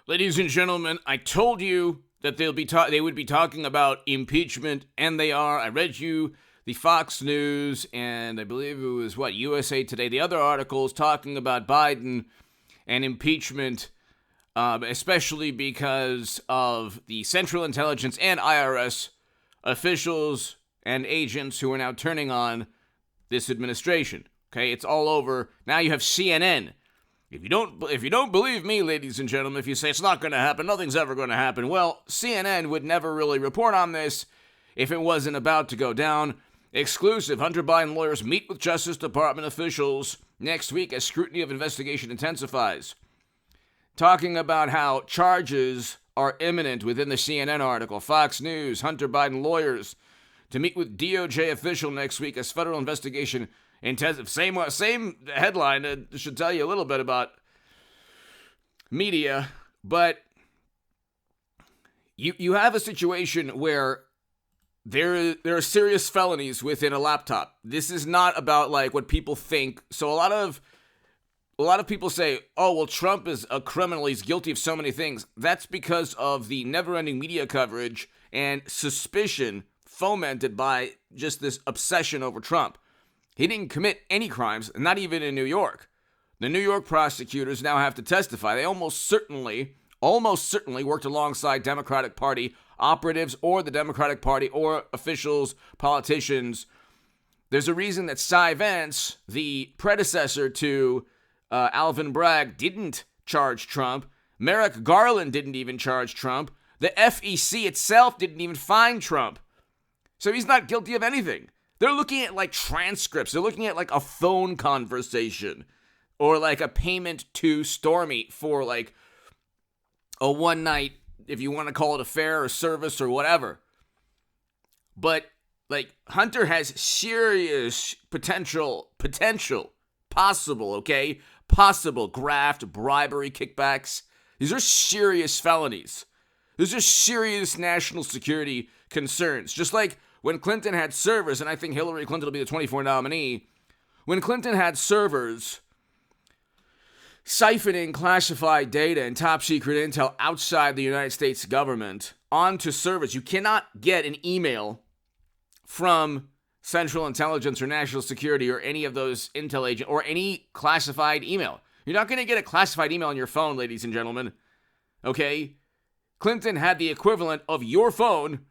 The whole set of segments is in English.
Ladies and gentlemen, I told you that they would be talking about impeachment, and they are. I read you the Fox News, and I believe it was, USA Today, the other articles talking about Biden and impeachment, especially because of the Central Intelligence and IRS officials and agents who are now turning on this administration. Okay, it's all over. Now you have CNN. If you don't believe me, ladies and gentlemen, if you say it's not going to happen, nothing's ever going to happen, well, CNN would never really report on this if it wasn't about to go down. Exclusive: Hunter Biden lawyers meet with Justice Department officials next week as scrutiny of investigation intensifies. Talking about how charges are imminent within the CNN article. Fox News: Hunter Biden lawyers to meet with DOJ official next week as federal investigation intensive. Same headline. It should tell you a little bit about media, but you have a situation where there are serious felonies within a laptop. This is not about like what people think. So a lot of people say, "Oh, well, Trump is a criminal. He's guilty of so many things." That's because of the never-ending media coverage and suspicion fomented by just this obsession over Trump. He didn't commit any crimes, not even in New York. The New York prosecutors now have to testify. They almost certainly worked alongside Democratic Party operatives or the Democratic Party or officials, politicians. There's a reason that Cy Vance, the predecessor to Alvin Bragg, didn't charge Trump. Merrick Garland didn't even charge Trump. The FEC itself didn't even find Trump. So he's not guilty of anything. They're looking at like transcripts. They're looking at like a phone conversation or like a payment to Stormy for like a one night, if you want to call it affair or service or whatever. But like Hunter has serious possible graft, bribery, kickbacks. These are serious felonies. These are serious national security concerns. Just like when Clinton had servers, and I think Hillary Clinton will be the 24 nominee, when Clinton had servers siphoning classified data and top secret intel outside the United States government onto servers, you cannot get an email from Central Intelligence or National Security or any of those intel agents or any classified email. You're not going to get a classified email on your phone, ladies and gentlemen. Okay? Clinton had the equivalent of your phone,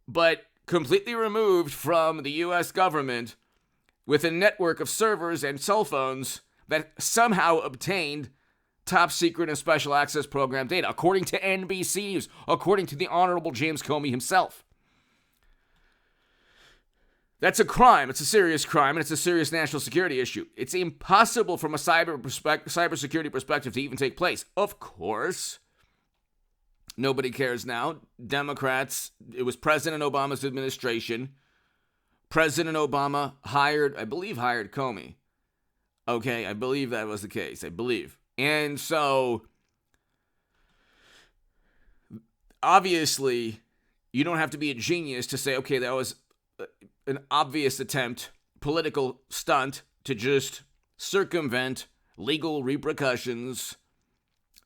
but completely removed from the U.S. government with a network of servers and cell phones that somehow obtained top secret and special access program data, according to NBC News, according to the Honorable James Comey himself. That's a crime. It's a serious crime, and it's a serious national security issue. It's impossible from a cybersecurity perspective to even take place. Of course, nobody cares now. Democrats, it was President Obama's administration. President Obama hired Comey. Okay, I believe that was the case. And so, obviously, you don't have to be a genius to say, okay, that was an obvious attempt, political stunt, to just circumvent legal repercussions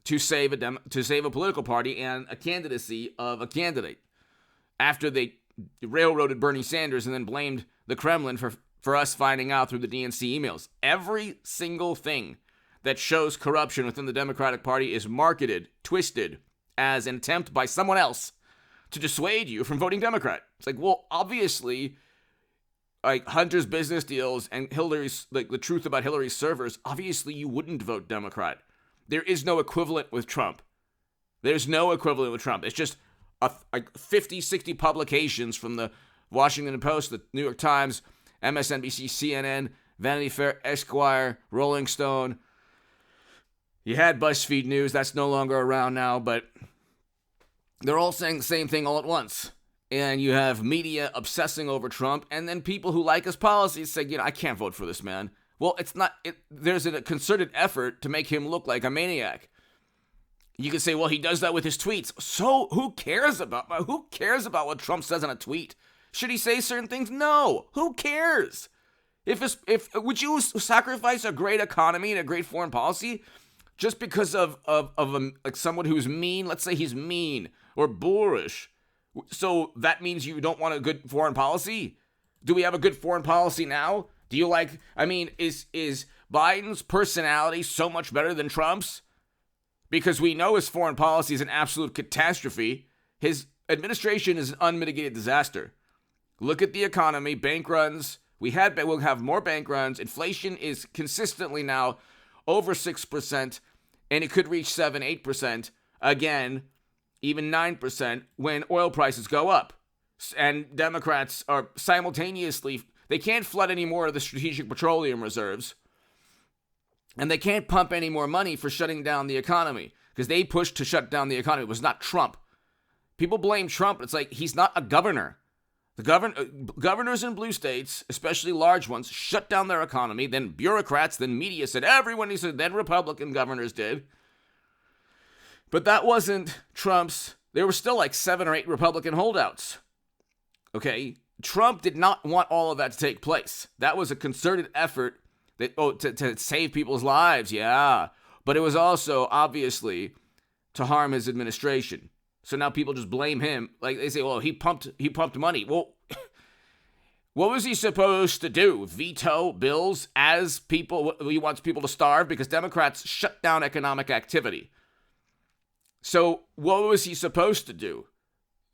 to save a political party and a candidacy of a candidate after they railroaded Bernie Sanders and then blamed the Kremlin for us finding out through the DNC emails. Every single thing that shows corruption within the Democratic Party is marketed, twisted as an attempt by someone else to dissuade you from voting Democrat. It's like, well, obviously, like Hunter's business deals and Hillary's, like the truth about Hillary's servers, obviously you wouldn't vote Democrat. There is no equivalent with Trump. There's no equivalent with Trump. It's just like 50, 60 publications from the Washington Post, the New York Times, MSNBC, CNN, Vanity Fair, Esquire, Rolling Stone. You had BuzzFeed News. That's no longer around now, but they're all saying the same thing all at once. And you have media obsessing over Trump, and then people who like his policies say, I can't vote for this man. Well, there's a concerted effort to make him look like a maniac. You could say, well, he does that with his tweets. So who cares about what Trump says on a tweet? Should he say certain things? No. Who cares? Would you sacrifice a great economy and a great foreign policy just because of like someone who's mean. Let's say he's mean or boorish. So that means you don't want a good foreign policy? Do we have a good foreign policy now? Do you like, I mean, is Biden's personality so much better than Trump's? Because we know his foreign policy is an absolute catastrophe. His administration is an unmitigated disaster. Look at the economy, bank runs. We'll have more bank runs. Inflation is consistently now over 6%, and it could reach 7-8% again, even 9% when oil prices go up. And Democrats are simultaneously, they can't flood any more of the strategic petroleum reserves. And they can't pump any more money for shutting down the economy because they pushed to shut down the economy. It was not Trump. People blame Trump. It's like he's not a governor. The governors in blue states, especially large ones, shut down their economy. Then bureaucrats, then media said everyone needs to. Then Republican governors did. But that wasn't Trump's. There were still like 7 or 8 Republican holdouts. Okay, Trump did not want all of that to take place. That was a concerted effort to save people's lives, yeah. But it was also, obviously, to harm his administration. So now people just blame him. Like, they say, well, he pumped money. Well, what was he supposed to do? Veto bills as people, he wants people to starve because Democrats shut down economic activity. So what was he supposed to do?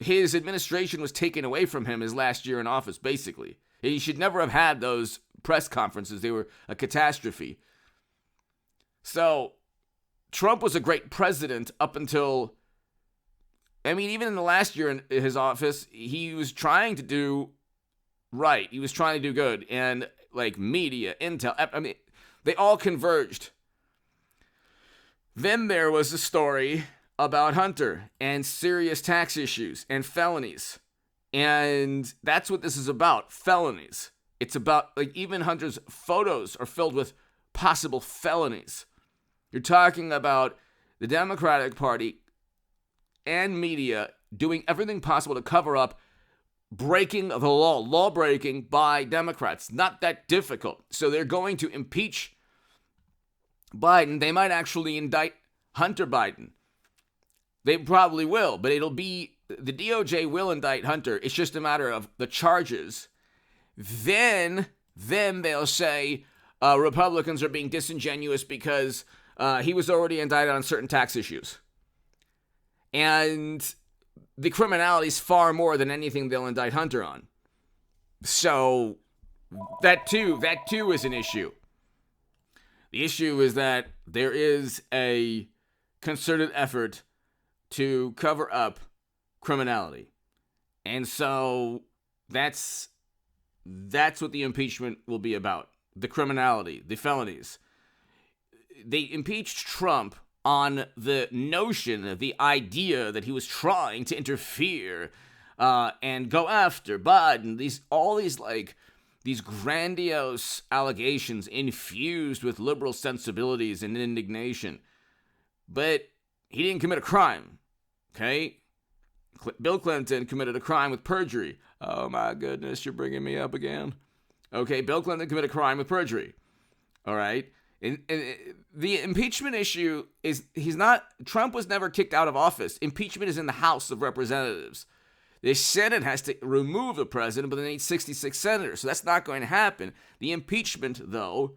His administration was taken away from him his last year in office, basically. He should never have had those press conferences. They were a catastrophe. So Trump was a great president up until, I mean, even in the last year in his office, he was trying to do right. He was trying to do good. And like media, intel, I mean, they all converged. Then there was a story about Hunter and serious tax issues and felonies. And that's what this is about, felonies. It's about, like, even Hunter's photos are filled with possible felonies. You're talking about the Democratic Party and media doing everything possible to cover up breaking of the law breaking by Democrats. Not that difficult. So they're going to impeach Biden. They might actually indict Hunter Biden. They probably will, but it'll be, the DOJ will indict Hunter. It's just a matter of the charges. Then they'll say Republicans are being disingenuous because he was already indicted on certain tax issues. And the criminality is far more than anything they'll indict Hunter on. So that too is an issue. The issue is that there is a concerted effort to cover up criminality. And so that's what the impeachment will be about. The criminality, the felonies. They impeached Trump on the notion, the idea that he was trying to interfere and go after Biden. These grandiose allegations infused with liberal sensibilities and indignation. But he didn't commit a crime, okay? Bill Clinton committed a crime with perjury. Oh my goodness, you're bringing me up again. Okay, Bill Clinton committed a crime with perjury. All right? And the impeachment issue is, Trump was never kicked out of office. Impeachment is in the House of Representatives. The Senate has to remove the president, but they need 66 senators, so that's not going to happen. The impeachment, though,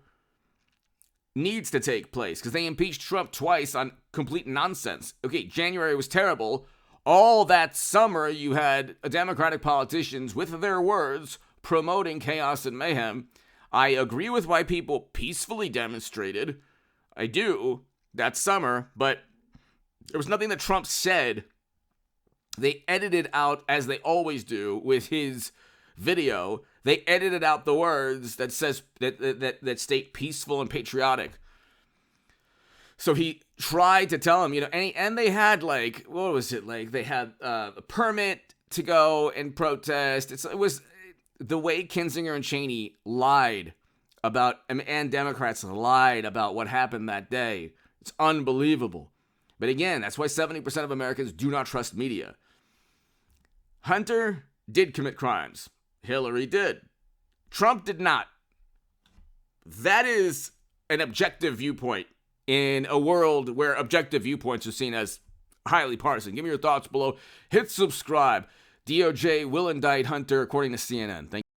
needs to take place because they impeached Trump twice on complete nonsense. Okay, January was terrible. All that summer, you had Democratic politicians with their words promoting chaos and mayhem. I agree with why people peacefully demonstrated. I do, that summer, but there was nothing that Trump said. They edited out, as they always do with his video, they edited out the words that says that state peaceful and patriotic. So he tried to tell him, and they had what was it like? They had a permit to go and protest. It was the way Kinzinger and Cheney lied about, and Democrats lied about what happened that day. It's unbelievable. But again, that's why 70% of Americans do not trust media. Hunter did commit crimes. Hillary did. Trump did not. That is an objective viewpoint. in a world where objective viewpoints are seen as highly partisan. Give me your thoughts below. Hit subscribe. DOJ will indict Hunter, according to CNN. Thank you.